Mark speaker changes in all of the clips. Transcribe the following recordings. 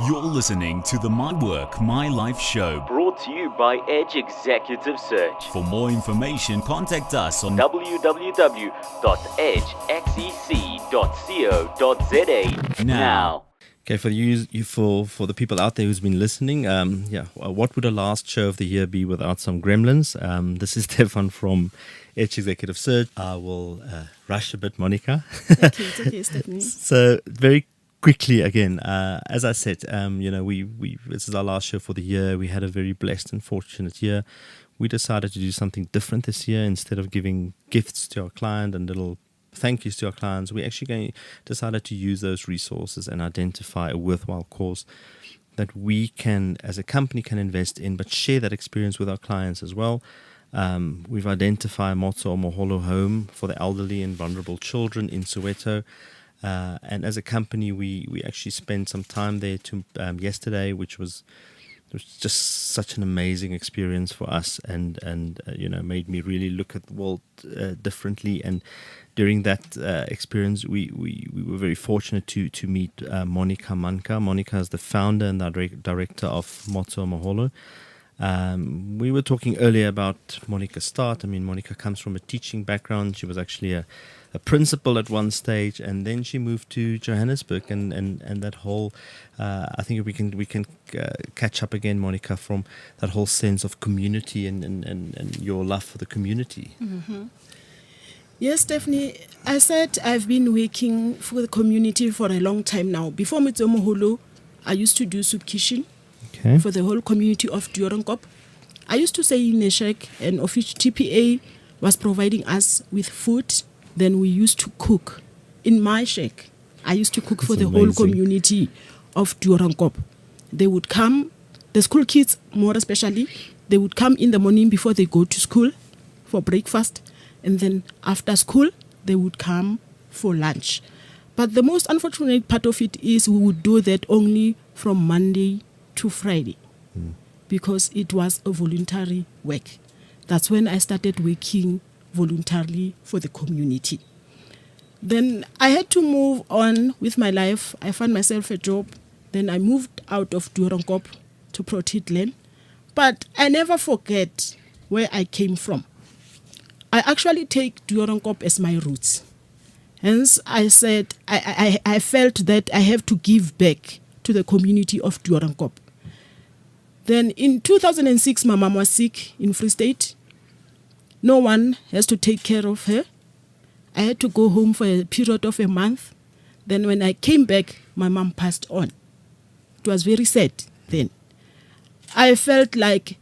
Speaker 1: You're listening to the My Work, My Life show.
Speaker 2: Brought to you by Edge Executive Search.
Speaker 1: For more information, contact us on
Speaker 2: www.edgeexec.co.za now.
Speaker 3: Okay, for the people out there who's been listening, what would a last show of the year be without some gremlins? This is Stefan from Edge Executive Search. I will rush a bit, Monica.
Speaker 4: It's okay, Stephanie.
Speaker 3: So very quickly again, as I said, we this is our last show for the year. We had a very blessed and fortunate year. We decided to do something different this year. Instead of giving gifts to our client and little thank yous to our clients, we actually decided to use those resources and identify a worthwhile cause that we can, as a company, can invest in, but share that experience with our clients as well. We've identified Motso Moholo Home for the elderly and vulnerable children in Soweto. And as a company, we actually spent some time there yesterday, which was just such an amazing experience for us, and made me really look at the world differently. And during that experience, we were very fortunate to meet Monica Manka. Monica is the founder and director of Motso Moholo. We were talking earlier about Monica's start. I mean, Monica comes from a teaching background. She was actually a principal at one stage, and then she moved to Johannesburg, and that whole I think we can catch up again, Monica, from that whole sense of community and your love for the community.
Speaker 4: Mm-hmm. Yes, Stephanie, I said I've been working for the community for a long time now. Before Motso Moholo, I used to do soup kitchen for the whole community of Doornkop. I used to say in a shack, and official TPA was providing us with food. Then we used to cook in my shack. I used to cook for the whole community of Doornkop. They would come, the school kids more especially, they would come in the morning before they go to school for breakfast. And then after school, they would come for lunch. But the most unfortunate part of it is we would do that only from Monday to Friday because it was a voluntary work. That's when I started working voluntarily for the community. Then I had to move on with my life. I found myself a job. Then I moved out of Doornkop to Protein. But I never forget where I came from. I actually take Doornkop as my roots. Hence, I said, I felt that I have to give back to the community of Doornkop. Then in 2006, my mom was sick in Free State. No one has to take care of her. I had to go home for a period of a month. Then when I came back, my mom passed on. It was very sad then. I felt like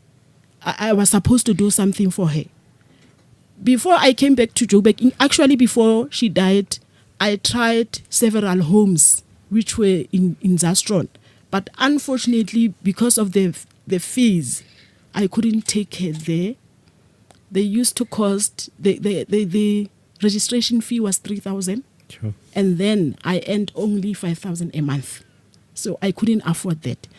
Speaker 4: I was supposed to do something for her. Before I came back to Joburg, actually before she died, I tried several homes which were in Zastron. But unfortunately, because of the fees, I couldn't take her there. They used to cost, the registration fee was 3,000.
Speaker 3: Sure.
Speaker 4: And then I earned only 5,000 a month. So I couldn't afford that.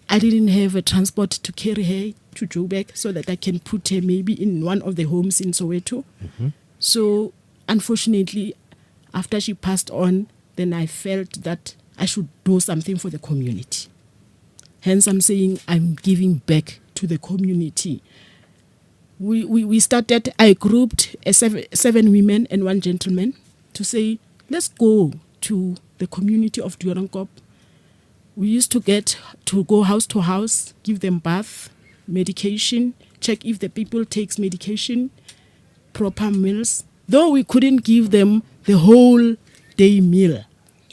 Speaker 4: I didn't have a transport to carry her to Joburg so that I can put her maybe in one of the homes in Soweto. Mm-hmm. So unfortunately, after she passed on, then I felt that I should do something for the community. Hence, I'm saying I'm giving back to the community. We started, I grouped seven women and one gentleman to say, let's go to the community of Doornkop. We used to go house to house, give them bath, medication, check if the people takes medication, proper meals. Though we couldn't give them the whole day meal.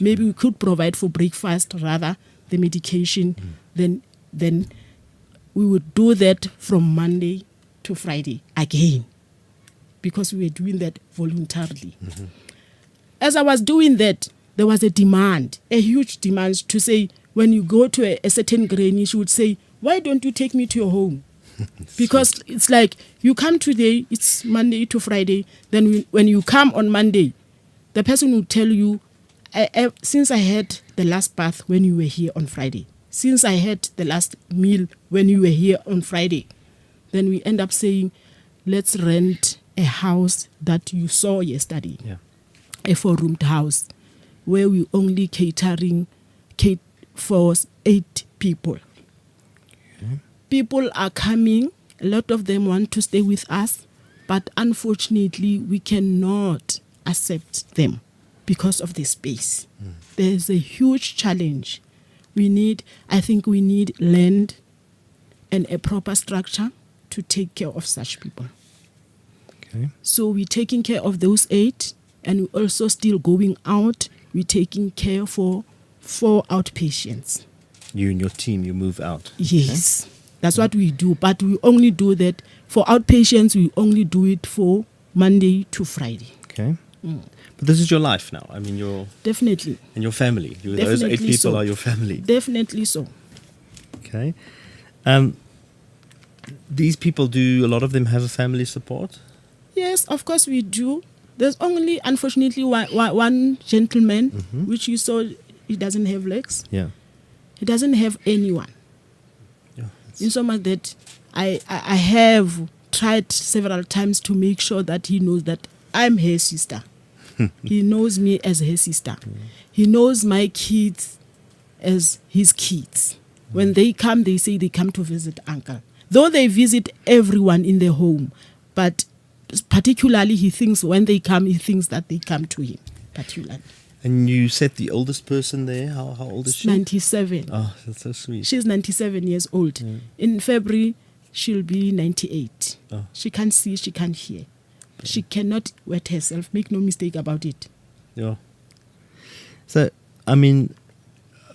Speaker 4: Maybe we could provide for breakfast rather the medication. Then we would do that from Monday to Friday again because we were doing that voluntarily. Mm-hmm. As I was doing that, there was a demand, a huge demand to say, when you go to a certain granny, she would say, why don't you take me to your home? Because it's like, you come today, it's Monday to Friday, then when you come on Monday, the person will tell you, since I had the last bath when you were here on Friday, since I had the last meal when you were here on Friday, then we end up saying, let's rent a house that you saw yesterday, a 4-roomed house, where we only catering for 8 people. People are coming. A lot of them want to stay with us, but unfortunately, we cannot accept them because of the space. There's a huge challenge. I think we need land and a proper structure to take care of such people.
Speaker 3: Okay.
Speaker 4: So we're taking care of those 8, and we're also still going out. We're taking care for 4 outpatients.
Speaker 3: You and your team, you move out.
Speaker 4: Yes, that's what we do. But we only do that for outpatients. We only do it for Monday to Friday.
Speaker 3: Okay. But this is your life now. I mean, you're
Speaker 4: Definitely.
Speaker 3: and your family. Those 8
Speaker 4: Definitely
Speaker 3: people
Speaker 4: so.
Speaker 3: are your family.
Speaker 4: Definitely so.
Speaker 3: Okay. These people, a lot of them have a family support?
Speaker 4: Yes, of course we do. There's only, unfortunately, one gentleman, which you saw, he doesn't have legs.
Speaker 3: Yeah.
Speaker 4: He doesn't have anyone.
Speaker 3: Yeah.
Speaker 4: In so much that I have tried several times to make sure that he knows that I'm his sister. He knows me as his sister. He knows my kids as his kids. When they come, they say they come to visit uncle. Though they visit everyone in the home, but particularly he thinks when they come, he thinks that they come to him, particularly.
Speaker 3: And you said the oldest person there, how old is she?
Speaker 4: 97.
Speaker 3: Oh, that's so sweet.
Speaker 4: She's 97 years old. In February, she'll be 98.
Speaker 3: Oh.
Speaker 4: She can't see, she can't hear. She cannot wet herself. Make no mistake about it.
Speaker 3: Yeah. So, I mean,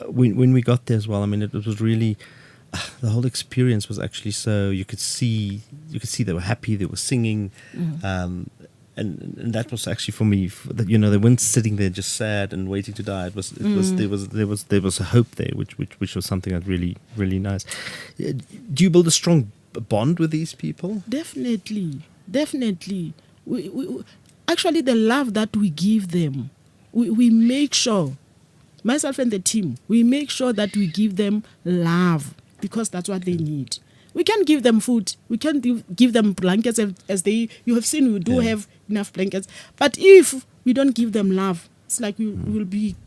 Speaker 3: when we got there as well, I mean, it was really, the whole experience was actually so, you could see they were happy, they were singing, and that was actually for me, they weren't sitting there just sad and waiting to die. There was a hope there, which was something that really, really nice. Do you build a strong bond with these people?
Speaker 4: Definitely. We actually, the love that we give them, we make sure, myself and the team, we make sure that we give them love because that's what they need. We can give them food. We can give them blankets you have seen, we do have enough blankets. But if we don't give them love, it's like we will be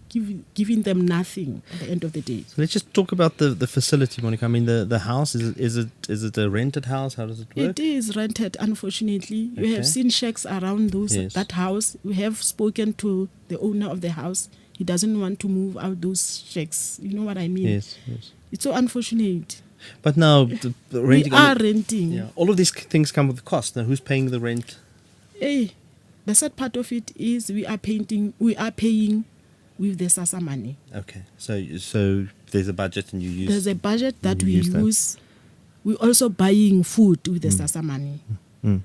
Speaker 4: giving them nothing at the end of the day.
Speaker 3: So let's just talk about the facility, Monica. I mean, the house, is it a rented house? How does it work?
Speaker 4: It is rented, unfortunately.
Speaker 3: Okay.
Speaker 4: You have seen shacks around that house. We have spoken to the owner of the house. He doesn't want to move out those shacks. You know what I mean?
Speaker 3: Yes.
Speaker 4: It's so unfortunate.
Speaker 3: But now, the renting...
Speaker 4: We are renting.
Speaker 3: Yeah, all of these things come with a cost. Now, who's paying the rent?
Speaker 4: Hey, the sad part of it is we are paying with the SASSA money.
Speaker 3: Okay, so there's a budget and you use...
Speaker 4: There's a budget that we
Speaker 3: use
Speaker 4: use. We're also buying food with the SASSA money. And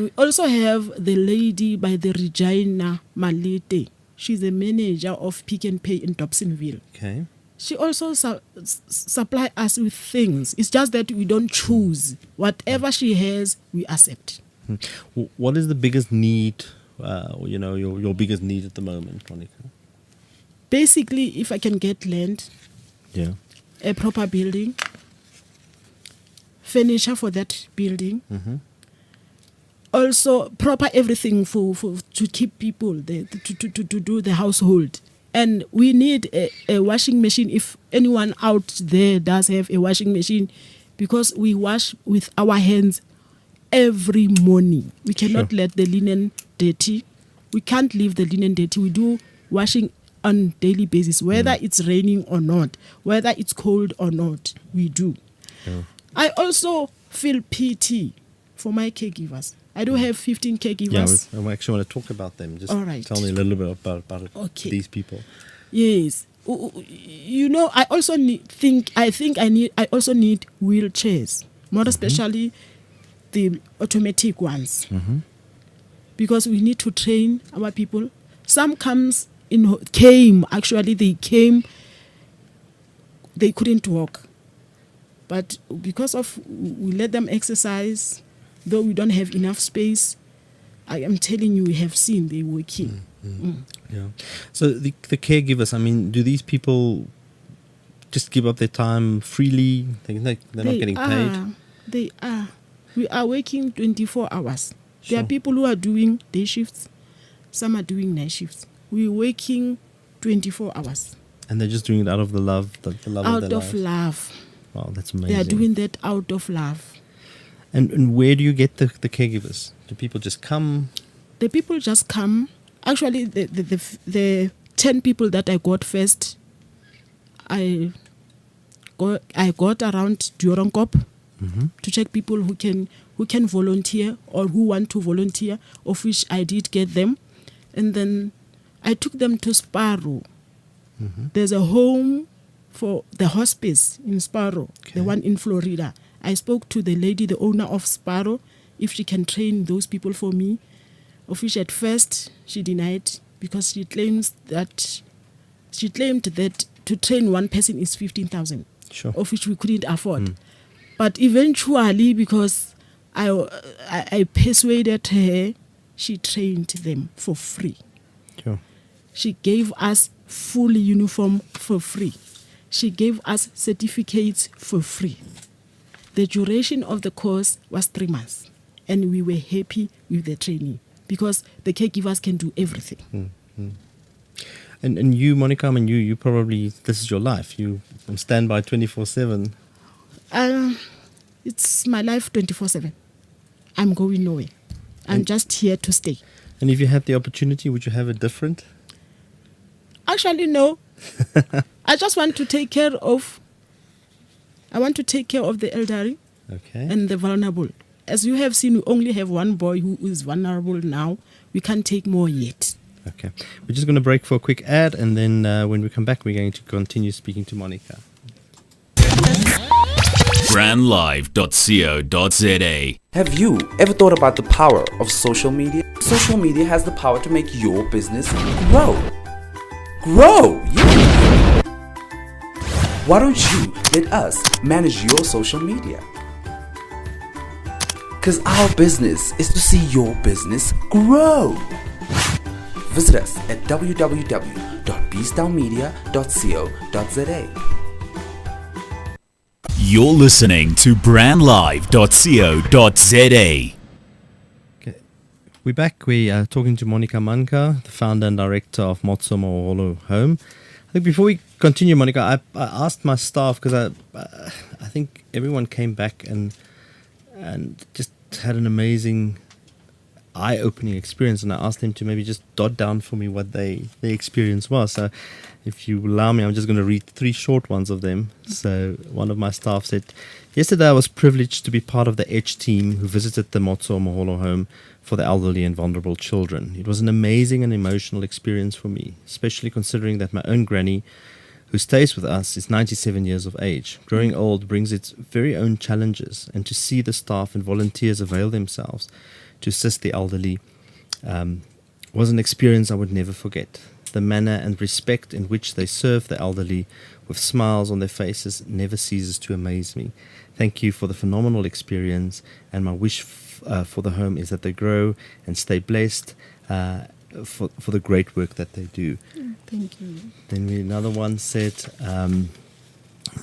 Speaker 4: we also have the lady by the Regina Malete. She's the manager of Pick and Pay in Dobsonville.
Speaker 3: Okay.
Speaker 4: She also supply us with things. It's just that we don't choose. Whatever she has, we accept.
Speaker 3: What is the biggest need, your biggest need at the moment, Monica?
Speaker 4: Basically, if I can get land, a proper building, furniture for that building, also proper everything for to keep people there, to do the household. And we need a washing machine if anyone out there does have a washing machine, because we wash with our hands every morning. We cannot let the linen dirty. We can't leave the linen dirty. We do washing on daily basis, whether it's raining or not, whether it's cold or not, we do. Yeah. I also feel pity for my caregivers. I do have 15 caregivers.
Speaker 3: Yeah, I actually want to talk about them. Just
Speaker 4: all right.
Speaker 3: Tell me a little bit about these people.
Speaker 4: Yes. I also I also need wheelchairs, more especially the automatic ones, because we need to train our people. Some they couldn't walk, but because of we let them exercise, though we don't have enough space, I am telling you, we have seen they working.
Speaker 3: Yeah. So the caregivers, I mean, do these people just give up their time freely? They're not getting paid?
Speaker 4: They are. We are working 24 hours.
Speaker 3: Sure.
Speaker 4: There are people who are doing day shifts. Some are doing night shifts. We're working 24 hours.
Speaker 3: And they're just doing it out of the love, the love of
Speaker 4: Out
Speaker 3: their
Speaker 4: of
Speaker 3: lives.
Speaker 4: love.
Speaker 3: Wow, that's amazing.
Speaker 4: They are doing that out of love.
Speaker 3: And where do you get the caregivers? Do people just come?
Speaker 4: The people just come. Actually, the 10 people that I got first, I got around Diorankop to check people who can volunteer or who want to volunteer, of which I did get them. And then I took them to Sparrow. There's a home for the hospice in Sparrow, the one in Florida. I spoke to the lady, the owner of Sparrow, if she can train those people for me, of which at first she denied because she claimed that to train one person is 15,000,
Speaker 3: Sure.
Speaker 4: of which we couldn't afford. But eventually, because I persuaded her, she trained them for free.
Speaker 3: Sure.
Speaker 4: She gave us full uniform for free. She gave us certificates for free. The duration of the course was 3 months, and we were happy with the training because the caregivers can do everything.
Speaker 3: And you, Monica, I mean, you probably, this is your life. You on standby 24/7.
Speaker 4: It's my life 24/7. I'm going nowhere. I'm just here to stay.
Speaker 3: And if you had the opportunity, would you have it different?
Speaker 4: Actually, no. I just want to take care of. I want to take care of the elderly
Speaker 3: Okay.
Speaker 4: and the vulnerable. As you have seen, we only have one boy who is vulnerable now. We can't take more yet.
Speaker 3: Okay. We're just going to break for a quick ad, and then when we come back, we're going to continue speaking to Monica.
Speaker 1: brandlive.co.za.
Speaker 5: Have you ever thought about the power of social media? Social media has the power to make your business grow. Grow! Yeah! Why don't you let us manage your social media? Because our business is to see your business grow. Visit us at www.bstownmedia.co.za.
Speaker 1: You're listening to brandlive.co.za.
Speaker 3: Okay. We're back. We are talking to Monica Manka, the founder and director of Motso Moholo Home. I think before we continue, Monica, I asked my staff, because I think everyone came back and just had an amazing eye-opening experience, and I asked them to maybe just dot down for me what their experience was. So if you allow me, I'm just going to read 3 short ones of them. So one of my staff said, yesterday I was privileged to be part of the Edge team who visited the Motso Moholo Home for the elderly and vulnerable children. It was an amazing and emotional experience for me, especially considering that my own granny, who stays with us, is 97 years of age. Growing old brings its very own challenges, and to see the staff and volunteers avail themselves to assist the elderly was an experience I would never forget. The manner and respect in which they serve the elderly with smiles on their faces never ceases to amaze me. Thank you for the phenomenal experience, and my wish for the home is that they grow and stay blessed for the great work that they do.
Speaker 4: Thank you.
Speaker 3: Then another one said,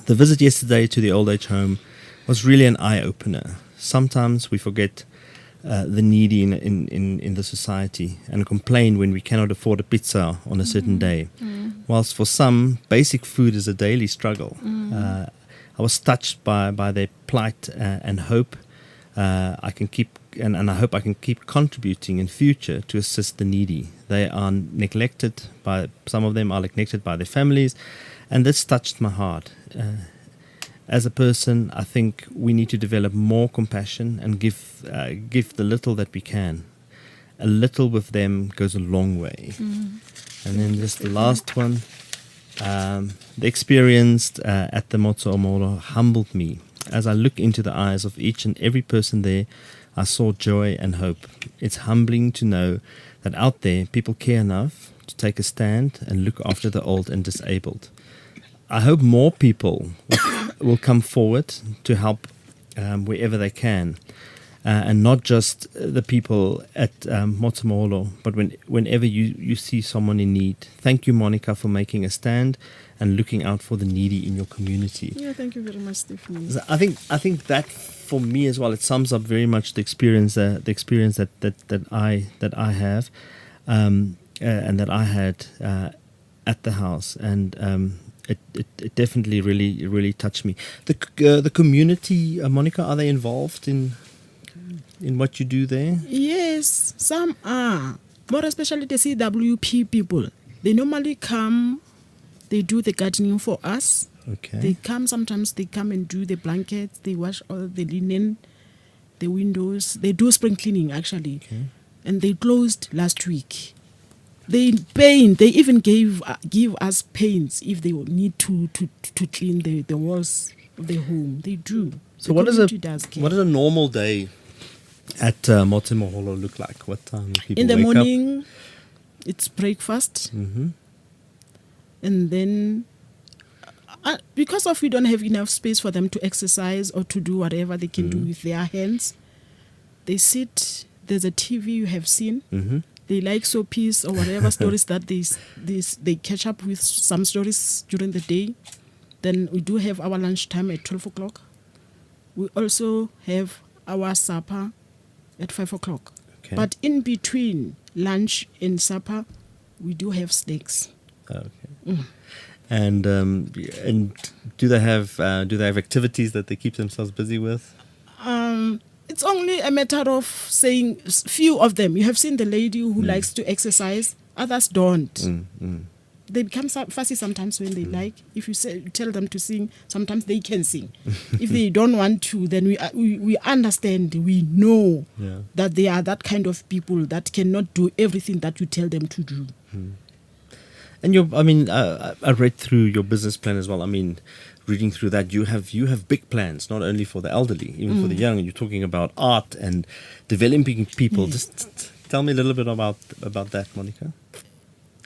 Speaker 3: the visit yesterday to the old age home was really an eye-opener. Sometimes we forget the needy in the society and complain when we cannot afford a pizza on a certain day. Whilst for some, basic food is a daily struggle. I was touched by their plight and hope. I can keep and I hope I can keep contributing in future to assist the needy. They are neglected some of them are neglected by their families, and this touched my heart. As a person, I think we need to develop more compassion and give the little that we can. A little with them goes a long way. And then just the last one, the experience at the Motso Moholo humbled me. As I look into the eyes of each and every person there, I saw joy and hope. It's humbling to know that out there people care enough to take a stand and look after the old and disabled. I hope more people will come forward to help wherever they can, and not just the people at Motso Moholo, but whenever you see someone in need. Thank you, Monica, for making a stand and looking out for the needy in your community.
Speaker 4: Yeah, thank you very much, Stephanie.
Speaker 3: So I think that for me as well, it sums up very much the experience that I have, and that I had. at the house, and it definitely really touched me. The community, Monica, are they involved in what you do there?
Speaker 4: Yes, some are. More especially the CWP people. They normally come, they do the gardening for us.
Speaker 3: Okay.
Speaker 4: They come, sometimes they come and do the blankets, they wash all the linen, the windows. They do spring cleaning, actually.
Speaker 3: Okay.
Speaker 4: And they closed last week. They paint, they even give us paints if they need to clean the walls of the home. They do.
Speaker 3: So
Speaker 4: The
Speaker 3: what
Speaker 4: community does care.
Speaker 3: does a normal day at Motsemoholo look like? What time do people
Speaker 4: In the
Speaker 3: wake
Speaker 4: morning, it's breakfast.
Speaker 3: Mm-hmm.
Speaker 4: And then, because of we don't have enough space for them to exercise or to do whatever they can do with their hands, they sit. There's a TV you have seen.
Speaker 3: Mm-hmm.
Speaker 4: They like soapies or whatever stories that they catch up with some stories during the day. Then we do have our lunchtime at 12 o'clock. We also have our supper at 5 o'clock.
Speaker 3: Okay.
Speaker 4: But in between lunch and supper, we do have snacks.
Speaker 3: Okay. And do they have activities that they keep themselves busy with?
Speaker 4: It's only a matter of saying few of them. You have seen the lady who likes to exercise, others don't. They become fussy sometimes when they like. If you tell them to sing, sometimes they can sing. If they don't want to, then we understand. We know that they are that kind of people that cannot do everything that you tell them to do.
Speaker 3: And I read through your business plan as well. I mean, reading through that, you have big plans, not only for the elderly, even for the young. You're talking about art and developing people. Just tell me a little bit about that, Monica.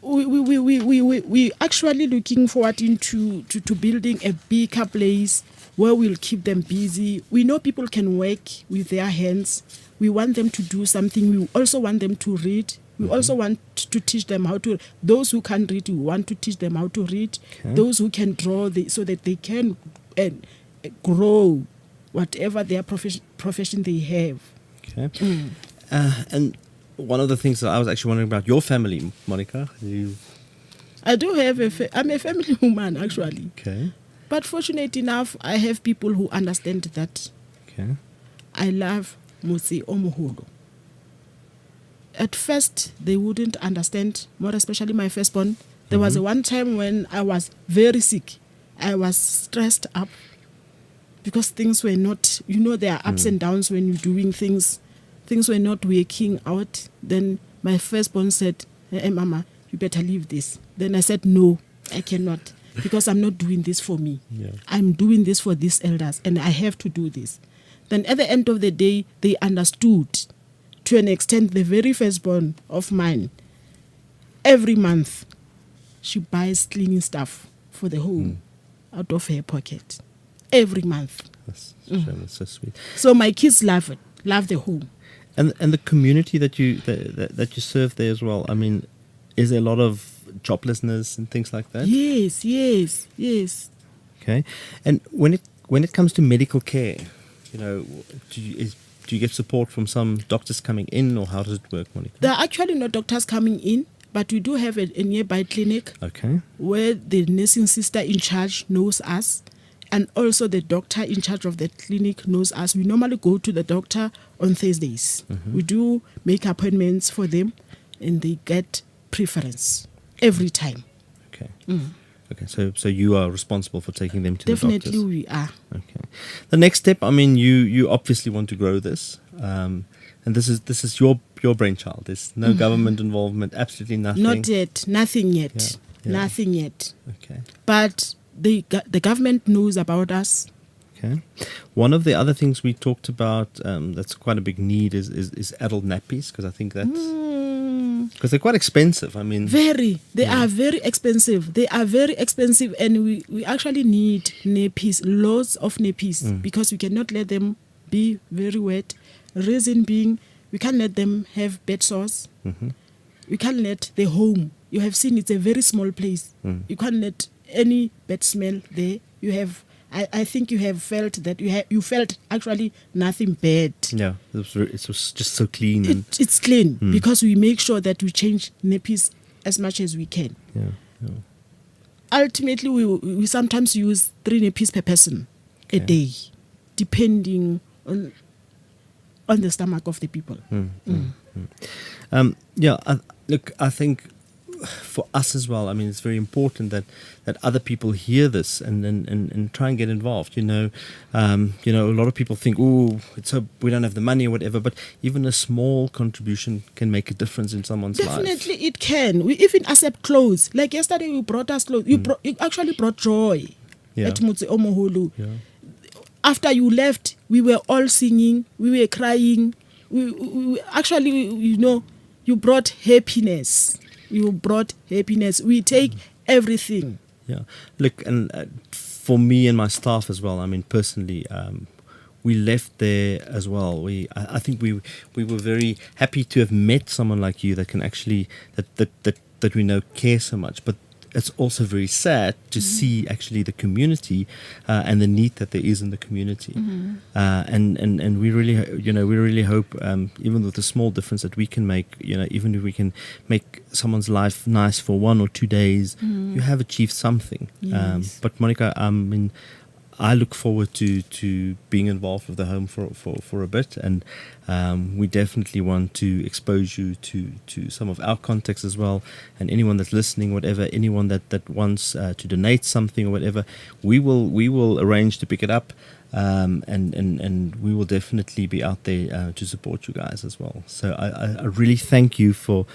Speaker 4: We actually looking forward into to building a bigger place where we'll keep them busy. We know people can work with their hands. We want them to do something. We also want them to read. We also want to teach them how to. Those who can't read, we want to teach them how to read.
Speaker 3: Okay.
Speaker 4: Those who can draw, so that they can grow whatever their profession they have.
Speaker 3: Okay. And one of the things that I was actually wondering about your family, Monica.
Speaker 4: I do have I'm a family woman, actually.
Speaker 3: Okay.
Speaker 4: But fortunate enough, I have people who understand that
Speaker 3: Okay.
Speaker 4: I love Motsemoholo. At first, they wouldn't understand, more especially my firstborn. There was a one time when I was very sick. I was stressed up because things were not, there are ups and downs when you're doing things. Things were not working out. Then my firstborn said, hey, Mama, you better leave this. Then I said, no, I cannot, because I'm not doing this for me.
Speaker 3: Yeah.
Speaker 4: I'm doing this for these elders, and I have to do this. Then at the end of the day, they understood. To an extent, the very firstborn of mine, every month, she buys cleaning stuff for the home out of her pocket. Every month.
Speaker 3: That's so sweet.
Speaker 4: So my kids love it, love the home.
Speaker 3: And the community that you serve there as well. I mean, is there a lot of joblessness and things like that?
Speaker 4: Yes.
Speaker 3: Okay. And when it comes to medical care, do you get support from some doctors coming in, or how does it work, Monica?
Speaker 4: There are actually no doctors coming in, but we do have a nearby clinic.
Speaker 3: Okay.
Speaker 4: Where the nursing sister in charge knows us, and also the doctor in charge of the clinic knows us. We normally go to the doctor on Thursdays. We do make appointments for them, and they get preference every time.
Speaker 3: Okay. Okay. So you are responsible for taking them to the doctors.
Speaker 4: Definitely we are.
Speaker 3: Okay. The next step, I mean, you obviously want to grow this, and this is your brainchild. There's no government involvement, absolutely nothing.
Speaker 4: Not yet, nothing yet,
Speaker 3: Yeah.
Speaker 4: nothing yet.
Speaker 3: Okay.
Speaker 4: But the government knows about us.
Speaker 3: Okay. One of the other things we talked about that's quite a big need is adult nappies, because I think that's because they're quite expensive. I mean,
Speaker 4: They are very expensive. They are very expensive, and we actually need nappies, lots of nappies, because we cannot let them be very wet. Reason being, we can't let them have bed sores. We can't let the home. You have seen it's a very small place. You can't let any bad smell there. You have. I think you have felt that you felt actually nothing bad.
Speaker 3: yeah, it was just so clean. And
Speaker 4: It's clean because we make sure that we change nappies as much as we can.
Speaker 3: yeah.
Speaker 4: ultimately we sometimes use 3 nappies per person a day, depending on the stomach of the people.
Speaker 3: Look, I think for us as well, I mean, it's very important that other people hear this and try and get involved. A lot of people think, it's so we don't have the money or whatever, but even a small contribution can make a difference in someone's life.
Speaker 4: Definitely it can. We even accept clothes. Like yesterday you brought us clothes. You actually brought joy at Motse Omoholo.
Speaker 3: Yeah.
Speaker 4: After you left, we were all singing, we were crying. We actually, you brought happiness. We take everything.
Speaker 3: Yeah. Look, and for me and my staff as well, I mean, personally, we left there as well. I think we were very happy to have met someone like you that can actually, that we know care so much. But it's also very sad to see actually the community and the need that there is in the community. And we really hope, even with the small difference that we can make, even if we can make someone's life nice for 1 or 2 days, you have achieved something.
Speaker 4: Yes.
Speaker 3: But Monica, I look forward to being involved with the home for a bit, and we definitely want to expose you to some of our contacts as well, and anyone that's listening, whatever, anyone that wants to donate something or whatever, we will arrange to pick it up, and we will definitely be out there to support you guys as well. So I really thank you for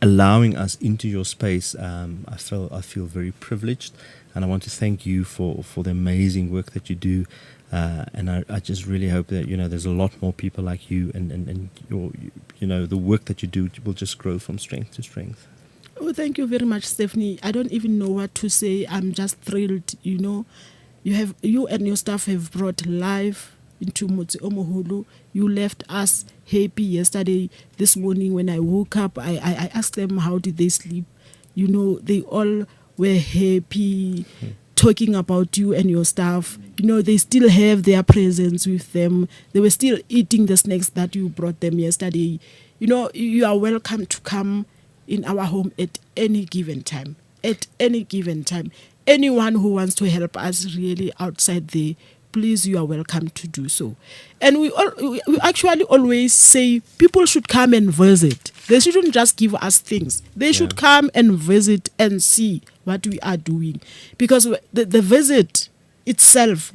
Speaker 3: allowing us into your space. I feel very privileged. And I want to thank you for the amazing work that you do, and I just really hope that there's a lot more people like you, and your the work that you do will just grow from strength to strength.
Speaker 4: Oh, thank you very much, Stephanie. I don't even know what to say. I'm just thrilled. You and your staff have brought life into Motse Omoholo. You left us happy yesterday. This morning when I woke up, I asked them how did they sleep. They all were happy talking about you and your staff. They still have their presence with them. They were still eating the snacks that you brought them yesterday. You are welcome to come in our home at any given time. Anyone who wants to help us really outside there, please, you are welcome to do so. And we actually always say people should come and visit. They shouldn't just give us things. They should come and visit and see what we are doing. Because the visit itself,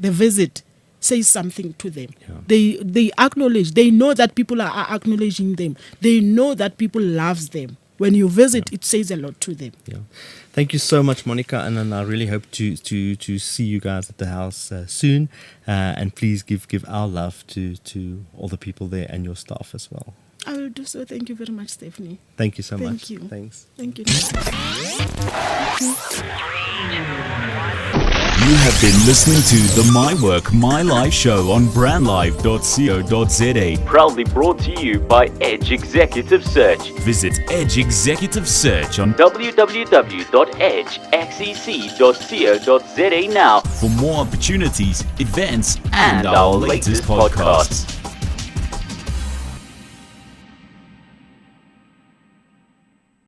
Speaker 4: says something to them. Yeah. They acknowledge. They know that people are acknowledging them. They know that people loves them. When you visit, it says a lot to them.
Speaker 3: Yeah. Thank you so much, Monica, and I really hope to see you guys at the house soon. And please give our love to all the people there and your staff as well.
Speaker 4: I will do so. Thank you very much, Stephanie.
Speaker 3: Thank you so much.
Speaker 4: Thank you.
Speaker 3: Thanks.
Speaker 4: Thank you.
Speaker 1: You have been listening to the My Work, My Life show on brandlife.co.za.
Speaker 2: Proudly brought to you by Edge Executive Search.
Speaker 1: Visit Edge Executive Search on
Speaker 2: www.edgexec.co.za now
Speaker 1: for more opportunities, events, and our latest podcasts.